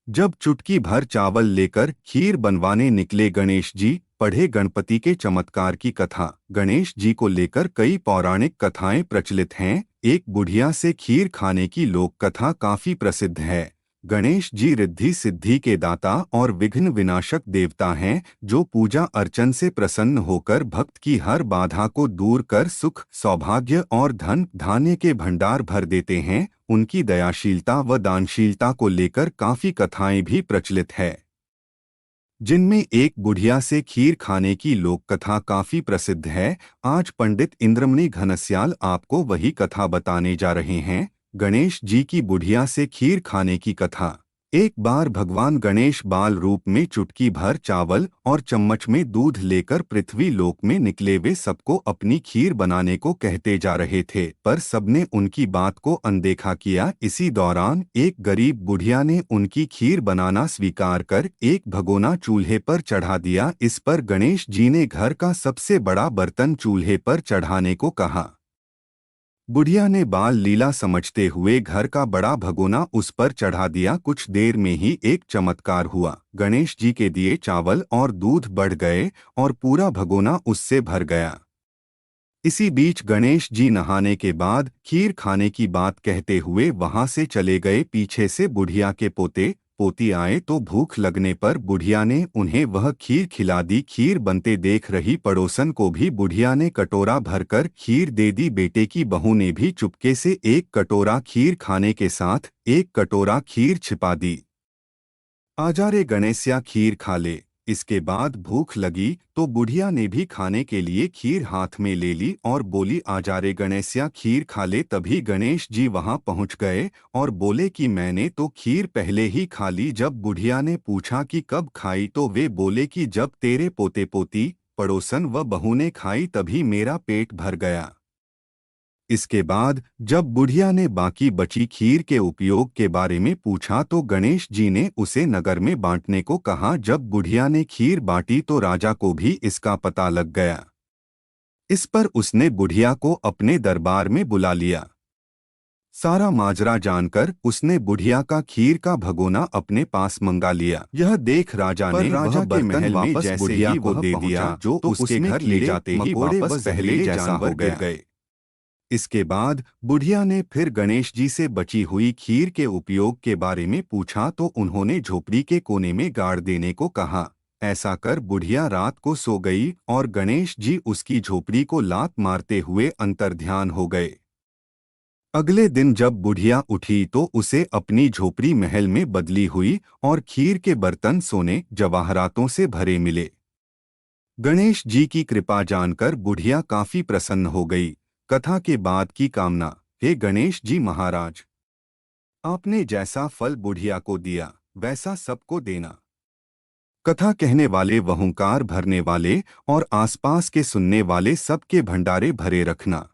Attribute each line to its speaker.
Speaker 1: जब चुटकी भर चावल लेकर खीर बनवाने निकले गणेश जी, पढ़े गणपति के चमत्कार की कथा। गणेश जी को लेकर कई पौराणिक कथाएं प्रचलित हैं। एक बुढ़िया से खीर खाने की लोक कथा काफी प्रसिद्ध है। गणेश जी रिद्धि सिद्धि के दाता और विघ्न विनाशक देवता हैं, जो पूजा अर्चन से प्रसन्न होकर भक्त की हर बाधा को दूर कर सुख, सौभाग्य और धन धान्य के भंडार भर देते हैं। उनकी दयाशीलता व दानशीलता को लेकर काफी कथाएं भी प्रचलित है, जिनमें एक बुढ़िया से खीर खाने की लोक कथा काफी प्रसिद्ध है। आज पंडित इंद्रमणि घनश्याल आपको वही कथा बताने जा रहे हैं, गणेश जी की बुढ़िया से खीर खाने की कथा। एक बार भगवान गणेश बाल रूप में चुटकी भर चावल और चम्मच में दूध लेकर पृथ्वी लोक में निकले। वे सबको अपनी खीर बनाने को कहते जा रहे थे, पर सबने उनकी बात को अनदेखा किया। इसी दौरान एक गरीब बुढ़िया ने उनकी खीर बनाना स्वीकार कर एक भगोना चूल्हे पर चढ़ा दिया। इस पर गणेश जी ने घर का सबसे बड़ा बर्तन चूल्हे पर चढ़ाने को कहा। बुढ़िया ने बाल लीला समझते हुए घर का बड़ा भगोना उस पर चढ़ा दिया। कुछ देर में ही एक चमत्कार हुआ। गणेश जी के दिए चावल और दूध बढ़ गए और पूरा भगोना उससे भर गया। इसी बीच गणेश जी नहाने के बाद खीर खाने की बात कहते हुए वहां से चले गए। पीछे से बुढ़िया के पोते पोती आए तो भूख लगने पर बुढ़िया ने उन्हें वह खीर खिला दी। खीर बनते देख रही पड़ोसन को भी बुढ़िया ने कटोरा भरकर खीर दे दी। बेटे की बहू ने भी चुपके से एक कटोरा खीर खाने के साथ एक कटोरा खीर छिपा दी। आजा रे गणेशया खीर खा ले। इसके बाद भूख लगी तो बुढ़िया ने भी खाने के लिए खीर हाथ में ले ली और बोली, आजा रे गणेशया खीर खा ले। तभी गणेश जी वहां पहुंच गए और बोले कि मैंने तो खीर पहले ही खा ली। जब बुढ़िया ने पूछा कि कब खाई तो वे बोले कि जब तेरे पोते पोती, पड़ोसन व बहू ने खाई तभी मेरा पेट भर गया। इसके बाद जब बुढ़िया ने बाकी बची खीर के उपयोग के बारे में पूछा तो गणेश जी ने उसे नगर में बांटने को कहा। जब बुढ़िया ने खीर बांटी तो राजा को भी इसका पता लग गया। इस पर उसने बुढ़िया को अपने दरबार में बुला लिया। सारा माजरा जानकर उसने बुढ़िया का खीर का भगोना अपने पास मंगा लिया। यह देख राजा ने राजा के महल में जैसे बुढ़िया को दे दिया जो तो उसके घर ले जाते ही वापस पहले जैसा हो गए। इसके बाद बुढ़िया ने फिर गणेश जी से बची हुई खीर के उपयोग के बारे में पूछा तो उन्होंने झोपड़ी के कोने में गाड़ देने को कहा। ऐसा कर बुढ़िया रात को सो गई और गणेश जी उसकी झोपड़ी को लात मारते हुए अंतर्ध्यान हो गए। अगले दिन जब बुढ़िया उठी तो उसे अपनी झोपड़ी महल में बदली हुई और खीर के बर्तन सोने जवाहरातों से भरे मिले। गणेश जी की कृपा जानकर बुढ़िया काफी प्रसन्न हो गई। कथा के बाद की कामना, हे गणेश जी महाराज, आपने जैसा फल बुढ़िया को दिया वैसा सबको देना। कथा कहने वाले व हुंकार भरने वाले और आसपास के सुनने वाले सबके भंडारे भरे रखना।